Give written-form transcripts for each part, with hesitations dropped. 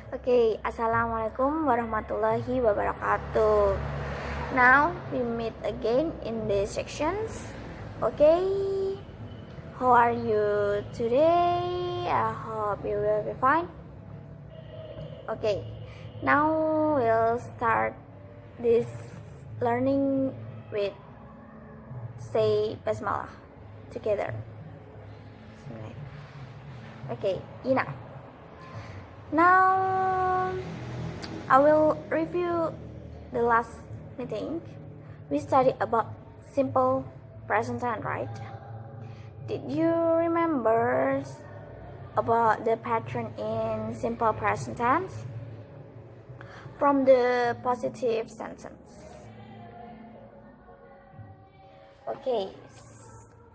Okay, Assalamualaikum warahmatullahi wabarakatuh. Now we meet again in these sections. Okay, how are you today? I hope you will be fine. Okay, now we'll start this learning with say basmalah together. Okay, Ina. Now I will review the last meeting. We studied about simple present tense, right? Did you remember about the pattern in simple present tense? From the positive sentence. Okay,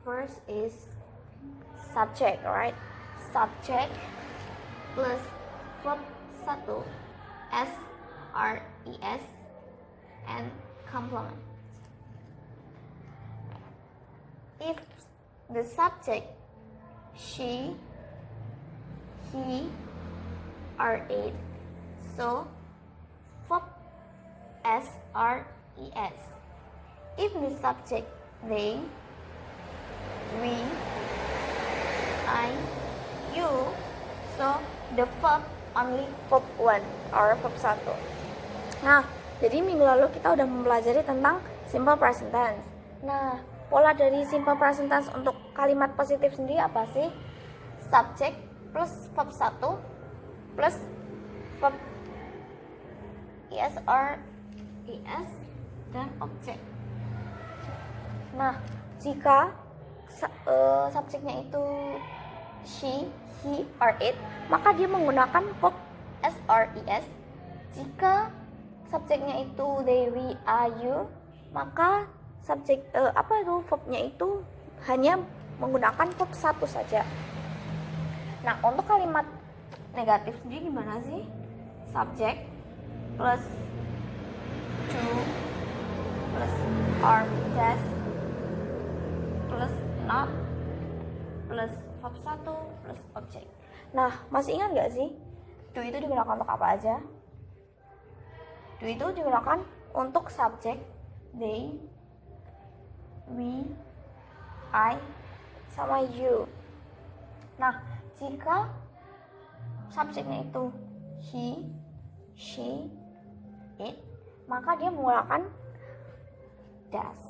first is subject, right? Subject plus verb 1 SRES and complement. If the subject she, he are it, so verb SRES. If the subject they, we, I, you, so the verb only verb 1 or verb 1. Nah, jadi minggu lalu kita udah mempelajari tentang simple present tense. Nah, pola dari simple present tense untuk kalimat positif sendiri apa sih? Subject plus verb 1 plus verb is or es dan objek. Nah, jika subjeknya itu she, he, or it, maka dia menggunakan verb SRES. Jika subjeknya itu they, we, are, you, maka verbnya itu hanya menggunakan verb 1 saja. Nah, untuk kalimat negatif sendiri gimana sih? Subject plus to plus or does plus not plus verb 1 plus objek. Nah, masih ingat gak sih? Do itu digunakan untuk apa aja? Do itu digunakan untuk subjek they, we, I, sama you. Nah, jika subjeknya itu he, she, it, maka dia menggunakan does.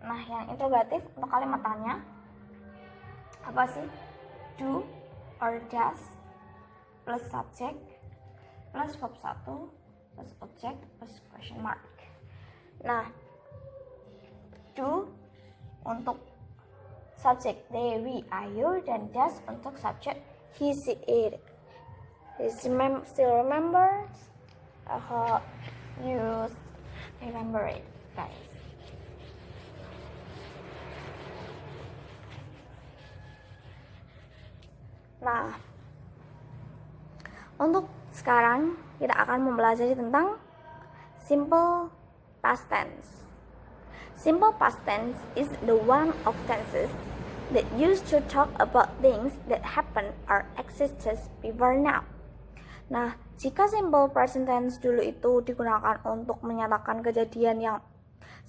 Nah, yang interrogatif untuk kalimat tanya apa sih? Do or does plus subject plus verb 1 plus object plus question mark. Nah, do untuk subject they, we, are, you, dan does untuk subject he, she, it. Still remember? I hope you remember it, guys. Nah, untuk sekarang kita akan mempelajari tentang simple past tense. Simple past tense is the one of tenses that used to talk about things that happen or existed before now. Nah, jika simple present tense dulu itu digunakan untuk menyatakan kejadian yang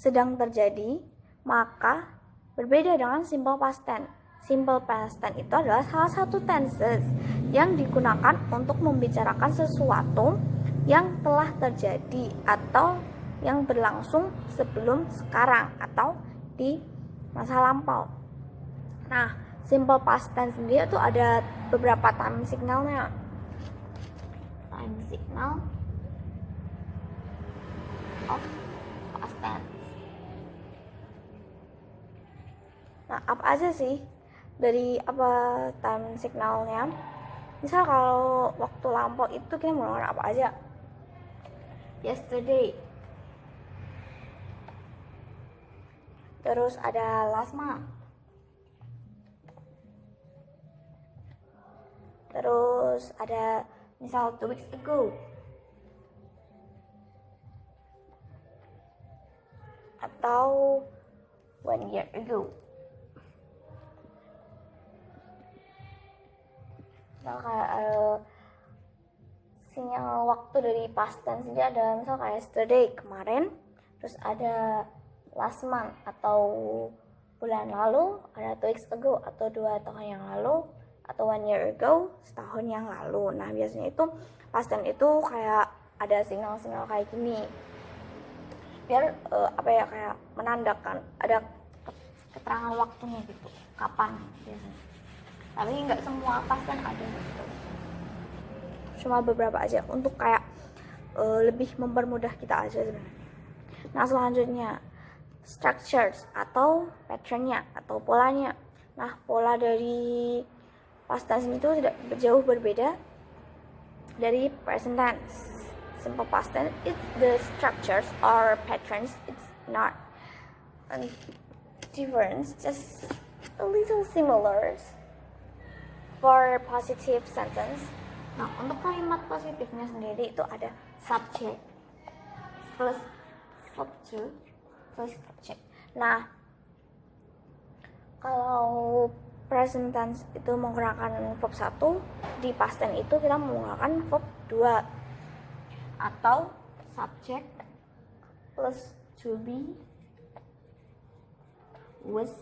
sedang terjadi, maka berbeda dengan simple past tense. Simple past tense itu adalah salah satu tenses yang digunakan untuk membicarakan sesuatu yang telah terjadi atau yang berlangsung sebelum sekarang atau di masa lampau. Nah, simple past tense sendiri itu ada beberapa time signalnya. Time signal of past tense. Nah, apa aja sih dari time signalnya? Misal kalau waktu lampau itu kita menggunakan apa aja? Yesterday. Terus ada last month. Terus ada misal 2 weeks ago. Atau 1 year ago. Nah, sinyal waktu dari past tense aja ada misal kayak yesterday, kemarin, terus ada last month atau bulan lalu, ada 2 weeks ago atau 2 tahun yang lalu, atau 1 year ago, setahun yang lalu. Nah biasanya itu past tense itu kayak ada sinyal-sinyal kayak gini biar kayak menandakan ada keterangan waktunya gitu, kapan biasanya. Tapi nggak semua past tense ada gitu, cuma beberapa aja untuk kayak lebih mempermudah kita aja sebenarnya. Nah selanjutnya structures atau patternnya atau polanya. Nah pola dari past tense itu tidak jauh berbeda dari present tense. Simple past tense, it's the structures or patterns, it's not different, just a little similar for positive sentence. Nah untuk kalimat positifnya sendiri itu ada subject plus verb to plus object. Nah kalau present tense itu menggunakan verb 1, di past tense itu kita menggunakan verb 2 atau subject plus to be, was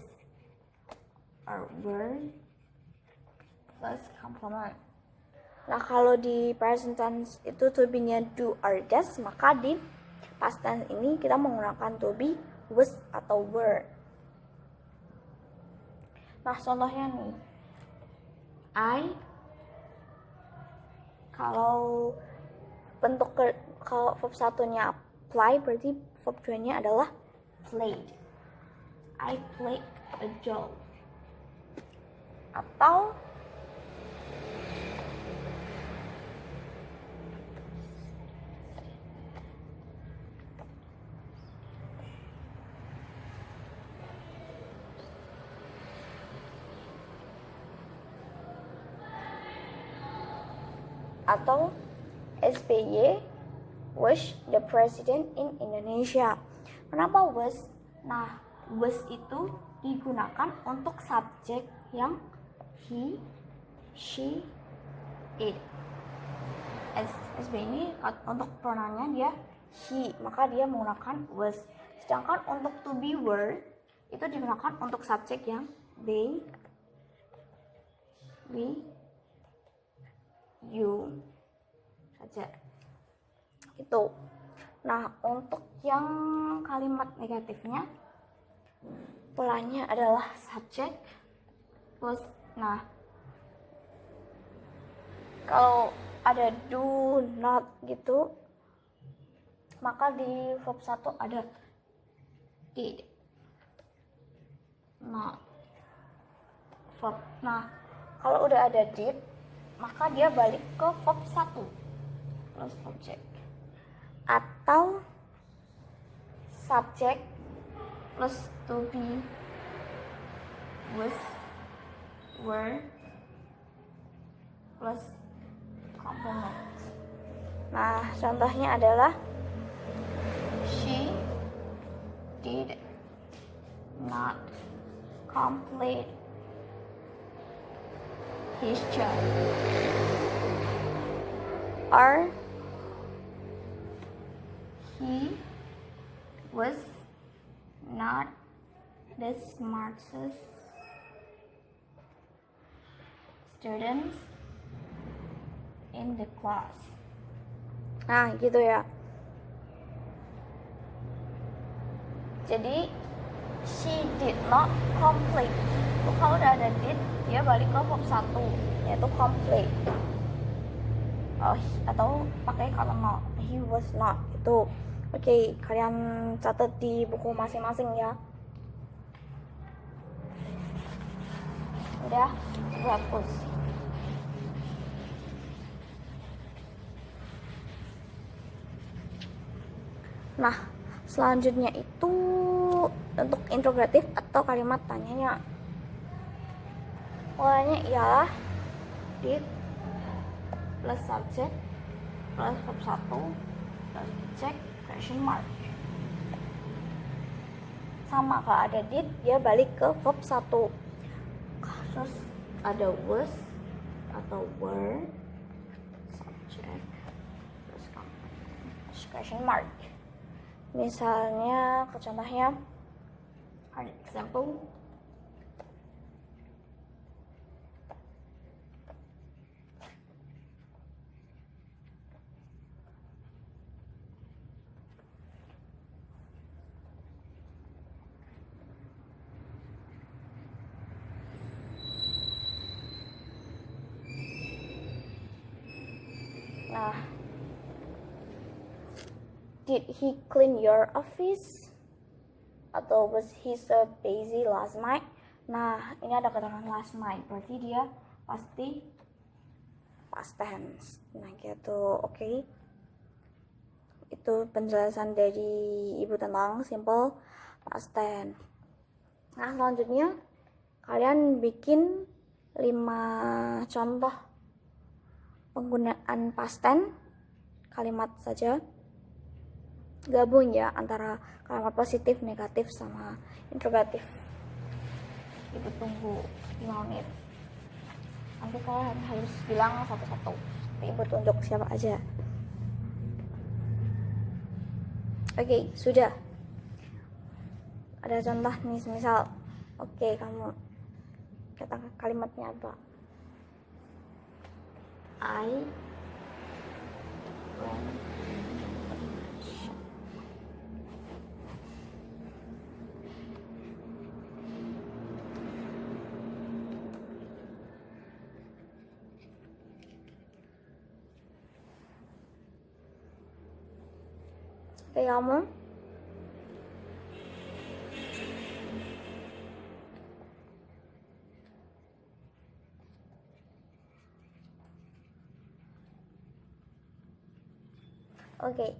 or were plus complement. Nah kalau di present tense itu to be-nya do or does, maka di past tense ini kita menggunakan to be, was atau were. Nah contohnya nih, kalau bentuk kalau verb 1-nya apply, berarti verb 2-nya adalah played. I played a doll. Atau SBY was the president in Indonesia. Kenapa was? Nah, was itu digunakan untuk subjek yang he, she, it. SBY ini untuk pronounnya dia he, maka dia menggunakan was. Sedangkan untuk to be were itu digunakan untuk subjek yang they, we, you saja itu. Nah untuk yang kalimat negatifnya polanya adalah subject plus, nah kalau ada do not gitu maka di verb 1 ada did not verb. Nah kalau udah ada did maka dia balik ke verb 1 plus object, atau subject plus to be, was, were plus complement. Nah contohnya adalah she did not complete his job, or he was not the smartest student in the class. Nah gitu ya. Jadi she did not complete. Kalau udah ada did, dia balik ke verb 1 yaitu complete. Atau pakai kata not, he was not itu. Oke, kalian catat di buku masing-masing ya. Udah, gue hapus. Nah, selanjutnya itu untuk interrogatif atau kalimat tanyanya. Polanya ialah did plus subject plus verb 1 plus object question mark. Sama, kalau ada did dia balik ke verb 1. Terus ada was atau were, subject question mark. Misalnya, contohnya, an example. Nah, did he clean your office? Atau was he so busy last night? Nah, ini ada keterangan last night, berarti dia pasti past tense. Nah, gitu, oke. Itu penjelasan dari Ibu tentang simple past tense. Nah, selanjutnya kalian bikin 5 contoh penggunaan past tense kalimat saja, gabung ya antara kalimat positif, negatif, sama interrogatif. Ibu tunggu 5 menit, nanti kalian harus bilang satu-satu. Ibu tunjuk siapa aja. Oke, sudah ada contoh nih, misal kamu kata kalimatnya apa? I went kamu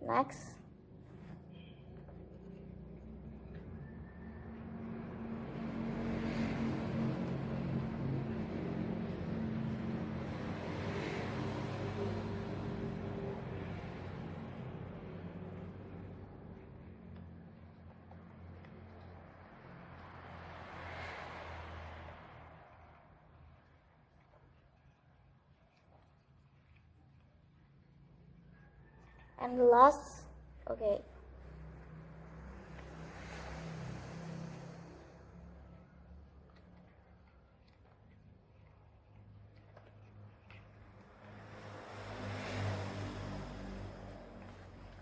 next. And last,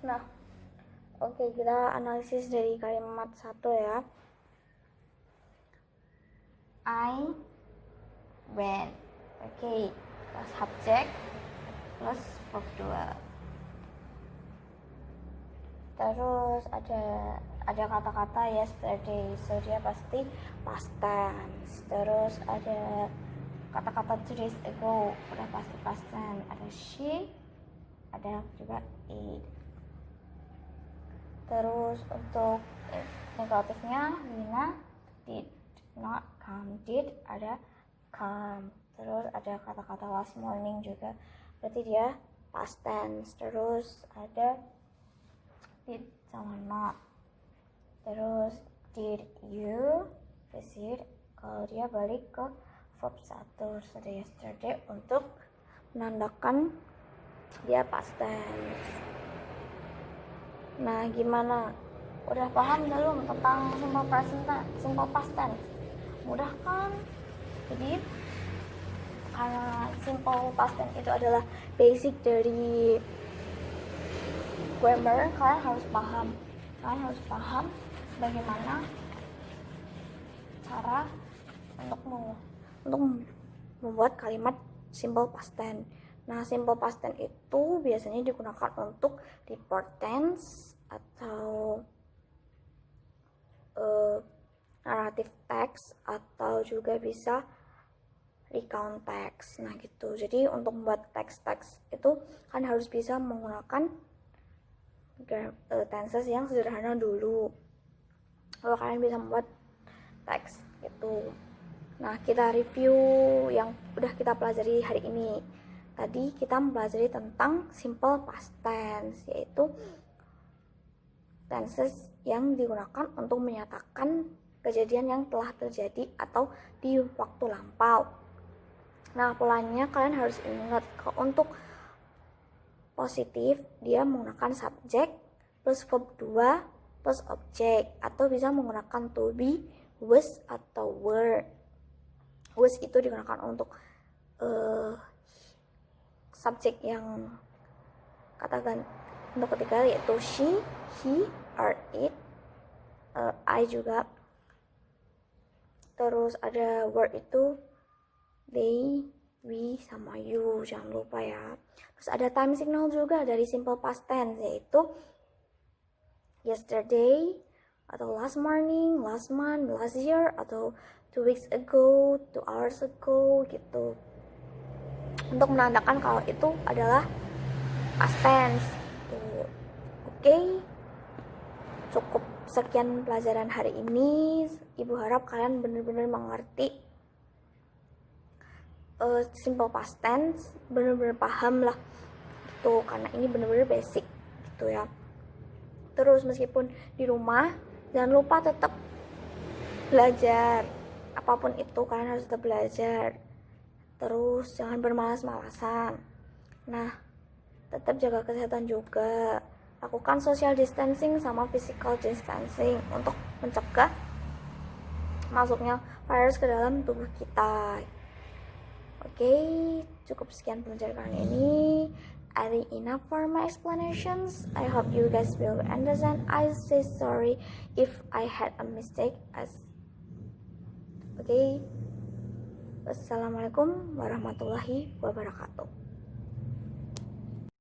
Nah, kita analisis dari kalimat 1 ya. I went. Plus subject plus verb 2. Terus ada kata-kata yesterday, so dia pasti past tense. Terus ada kata-kata 2 days ago, udah pasti past tense. Ada she, ada juga it. Terus untuk negatifnya, Lina did not come, did ada come. Terus ada kata-kata last morning juga, berarti dia past tense. Terus ada did sama not. Terus did you visit, kalau dia balik ke verb 1. Terus ada yesterday untuk menandakan dia past tense. Nah, gimana? Udah paham belum tentang simple past tense? Mudah kan? Jadi karena simple past tense itu adalah basic dari grammar, kalian harus paham bagaimana cara untuk membuat kalimat simple past tense. Nah, simple past tense itu biasanya digunakan untuk report tense atau narrative text, atau juga bisa recount text. Nah, gitu. Jadi untuk membuat teks-teks itu kan harus bisa menggunakan tenses yang sederhana dulu, kalau kalian bisa membuat teks gitu. Nah, kita review yang udah kita pelajari hari ini. Tadi kita mempelajari tentang simple past tense, yaitu tenses yang digunakan untuk menyatakan kejadian yang telah terjadi atau di waktu lampau. Nah, polanya kalian harus ingat, untuk positif dia menggunakan subjek, plus verb 2 plus objek, atau bisa menggunakan to be, was, atau were. Was itu digunakan untuk subjek yang katakan untuk ketiga, yaitu she, he, or it, I juga. Terus ada word itu they, we, sama you, jangan lupa ya. Terus ada time signal juga dari simple past tense, yaitu yesterday, atau last morning, last month, last year, atau 2 weeks ago, 2 hours ago gitu, untuk menandakan kalau itu adalah past tense gitu. Oke, cukup sekian pelajaran hari ini. Ibu harap kalian benar-benar mengerti simple past tense, benar-benar paham lah gitu, karena ini benar-benar basic gitu ya. Terus meskipun di rumah, jangan lupa tetap belajar, apapun itu kalian harus tetap belajar. Terus jangan bermalas-malasan. Nah, tetap jaga kesehatan juga, lakukan social distancing sama physical distancing untuk mencegah masuknya virus ke dalam tubuh kita. Oke, cukup sekian pembelajaran ini. I think enough for my explanations. I hope you guys will understand. I say sorry if I had a mistake. Okay. Wassalamualaikum warahmatullahi wabarakatuh.